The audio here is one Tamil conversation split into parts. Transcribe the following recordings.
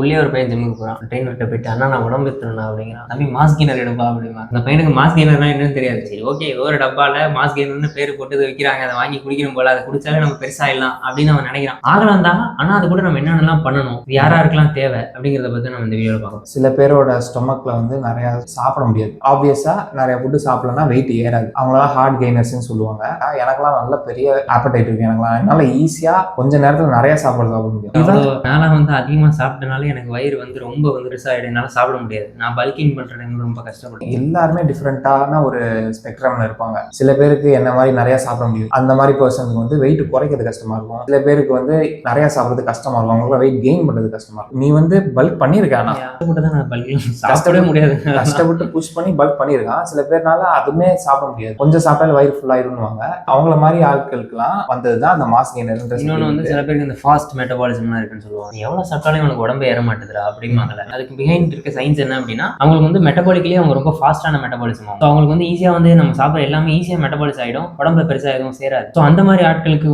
உள்ளே ஒரு பையன் ஜிம்முக்கு போகிறான். ட்ரெயினர்கிட்ட போயிட்டு, அண்ணா நான் உடம்பு ஏற்றணும்ண்ணா அப்படிங்கிறான். தம்பி மாஸ் கெய்னர் எடுப்பா அப்படிமா. அந்த பையனுக்கு மாஸ் கெய்னர்னா என்னன்னு தெரியாது. சரி ஓகே, ஏதோ ஒரு டப்பால மாஸ் கெய்னர்னு பேர் போட்டு வைக்கிறாங்க, அதை வாங்கி குடிக்கணும் போல, அதை குடிச்சாலே நம்ம பெருசாயிடலாம் அப்படின்னு அவன் நினைக்கிறான். ஆகலாம் தான், ஆனால் அது கூட நம்ம என்னென்னலாம் பண்ணணும், யாராருக்கெல்லாம் தேவை அப்படிங்கிறத பற்றி நம்ம இந்த வீடியோவில் பார்க்கணும். சில பேரோட ஸ்டொமக்ல வந்து நிறைய சாப்பிட முடியாது. ஆப்வியஸா நிறைய ஃபுட்டு சாப்பிடலன்னா வெயிட் ஏறாது. அவங்களாம் ஹார்ட் கெய்னர்ஸ்ன்னு சொல்லுவாங்க. எனக்கெல்லாம் நல்ல பெரிய ஆப்படைட் இருக்கு. எனக்குலாம் என்னால ஈஸியா கொஞ்ச நேரத்துல நிறைய சாப்பாடு சாப்பிட முடியும். நான் வந்து அதிகமா சாப்பிட்டனால எனக்கு வயிறு வந்து ரொம்ப வந்து பெருசாயிடும். என்னால சாப்பிட முடியாது. நான் பல்கிங் பண்றேன், ரொம்ப கஷ்டப்படும். எல்லாருமே டிஃப்ரெண்டான ஒரு ஸ்பெக்ட்ரம்ல இருப்பாங்க. சில பேருக்கு என்ன மாதிரி நிறைய சாப்பிட முடியும். அந்த மாதிரி பர்சனுக்கு வந்து வெயிட் குறைக்கிறது கஷ்டமா இருக்கும். சில பேருக்கு வந்து நிறைய சாப்பிடுறது கஷ்டமா இருக்கும். அவங்களுக்கு வெயிட் கெயின் பண்றது கஷ்டமா இருக்கும். நீ வந்து பல்க் பண்ணிருக்கானா? சாப்பிடவே முடியாது. கஷ்டப்பட்டு புஷ் பண்ணி பல்க் பண்ணிருக்கான். சில பேர்னால அதுவுமே சாப்பிட முடியாது. கொஞ்சம் சாப்பிட்டாலும் வயிறு ஃபுல் ஆயிருவாங்க. அவங்கள மாதிரி ஆட்களுக்குலாம் வந்ததுதான் அந்த மாஸ் கெய்னர். இன்னொன்று வந்து சில பேருக்கு இந்த ஃபாஸ்ட் மெட்டபாலிசம்லாம் இருக்குன்னு சொல்லுவாங்க. எவ்வளவு சாப்பிட்டாலும் உனக்கு உடம்பு ஏற மாட்டேதுரா அப்படிம்பாங்கல்ல. அதுக்கு பிஹைண்ட் இருக்க சயின்ஸ் என்ன அப்படின்னா, அவங்களுக்கு வந்து மெட்டபாலிக்கலி அவங்க ரொம்ப ஃபாஸ்டான மெட்டபாலிசம் ஆகும். அவங்களுக்கு வந்து ஈஸியா வந்து நம்ம சாப்பிட்ற எல்லாமே ஈஸியா மெட்டபாலிஸ் ஆயிடும், உடம்புல பெருசா எதுவும் சேராது. ஸோ அந்த மாதிரி ஆட்களுக்கு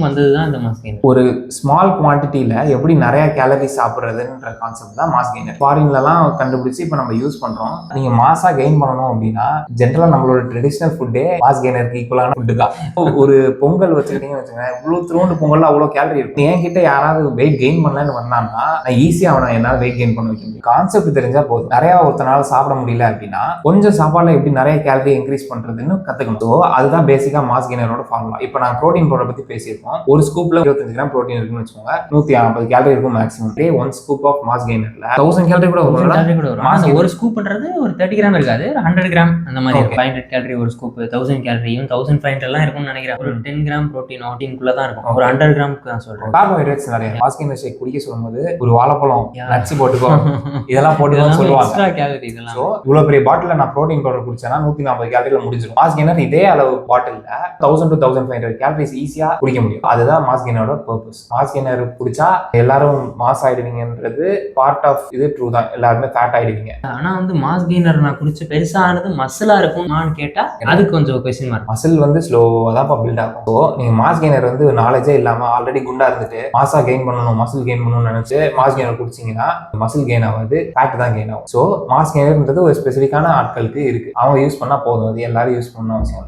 வந்ததுதான் இந்த மாஸ் கெய்னர். ஒரு ஸ்மால் குவான்டிட்டியில எப்படி நிறைய கேலரி சாப்பிட்றதுன்ற கான்செப்ட் தான் மாஸ் கெய்னர். ஃபாரின்லலாம் கண்டுபிடிச்சு இப்போ நம்ம யூஸ் பண்றோம். நீங்க மாசா கெயின் பண்ணணும் அப்படின்னா ஜென்ரலா நம்மளோட ட்ரெடிஷனல் ஃபுட்டே மாஸ் கெய்னருக்கு ஈக்குவலான ஃபுட்டு தான். ஒரு பொங்கல் வச்சுக்கிட்டீங்கன்னு வச்சுக்கோங்க, இவ்வளவு திருவண்டு பொங்கல்ல அவ்வளவு கேலரி இருக்கும். என்கிட்ட யாராவது வெயிட் கெயின் பண்ணலன்னு வந்தாங்கன்னா நான் ஈஸியா அவனை என்னால வெயிட் கெயின் பண்ண வைக்க முடியும். கான்செப்ட் தெரிஞ்சா போதும். நிறைய ஒருத்தனால சாப்பிட முடியல அப்படின்னா கொஞ்சம் சாப்பாடுல எப்படி நிறைய கேலரி இன்க்ரீஸ் பண்றதுன்னு கத்துக்கணும். ஸோ அதுதான் பேசிக்கா மாஸ் கெய்னரோட ஃபார்முலா. இப்போ நான் ப்ரோட்டீன் பவுடர் பத்தி பேசியிருக்கோம். ஒரு ஸ்கூப்ல 25 கிராம் ப்ரோட்டீன் இருக்குன்னு வச்சுக்கோங்க, 150 கேலரி இருக்கும் maximum. One scoop of mass கெய்னர்ல 1000 கேலரி கூட வரும். ஒரு ஸ்கூப் பண்றது ஒரு 30 கிராம் இருக்காது, 100 கிராம் அந்த மாதிரி. 500 கேலரி ஒரு ஸ்கூப், 1000 கேலரி, 1500 எல்லாம் இருக்கும்னு நினைக்கிறேன். ஒரு 10 கிராம் ப்ரோட்டீனுக்குள்ள தான் இருக்கும். ஒரு 100 கிராமுக்கு நான் சொல்றேன். கார்போஹைட்ரேட்ஸ் நிறைய. மாஸ் கெய்னர் ஷேக் குடிக்க சொல்லும்போது ஒரு வாழைப்பழம், நட்ஸ் போட்டுக்கோ, இதெல்லாம் போட்டு சொல்லுவாங்க. எக்ஸ்ட்ரா கேலரி இதெல்லாம். சோ இவ்வளவு பெரிய பாட்டில நான் ப்ரோட்டீன் பவுடர் குடிச்சேன்னா 140 கேலரியில முடிஞ்சிடும். மாஸ் கெய்னர் இதே அளவு பாட்டில்ல 1000 to 1500 கேலரிஸ் ஈஸியா குடிக்க முடியும். அதுதான் மாஸ் கெய்னரோட பர்பஸ். மாஸ் கெய்னர் குடிச்சா எல்லாரும் மாஸ் ஆயிடுவீங்கன்றது பார்ட் ஆஃப் இது ட்ரூ தான். எல்லாருமே ஃபேட் ஆயிடுவீங்க. ஆனா வந்து மாஸ் கெய்னர் நான் குடிச்சு பெருசானது மசிலா இருக்குமான்னு கேட்டா அது கொஞ்சம் கொஸ்டின் மார்க். மசில் வந்து ஸ்லோவா தான் பில்ட் ஆகும். ஸோ நீங்க மாஸ் கெய்னர் வந்து நாலேஜே இல்லாம ஆல்ரெடி குண்டா இருந்துட்டு மாசா கெயின் பண்ணணும், மசில் கெயின் பண்ணணும்னு நினைச்சு மாஸ் கெய்னர் குடிச்சீங்கன்னா மசில் கெயின் ஆகாது, ஃபேட் தான் கெயின் ஆகும். ஸோ மாஸ் கெய்னர்ன்றது ஒரு ஸ்பெசிஃபிக்கான ஆட்களுக்கு இருக்கு. அவங்க யூஸ் பண்ணா போதும். அது எல்லாரும் யூஸ் பண்ணணும் அவசியம்.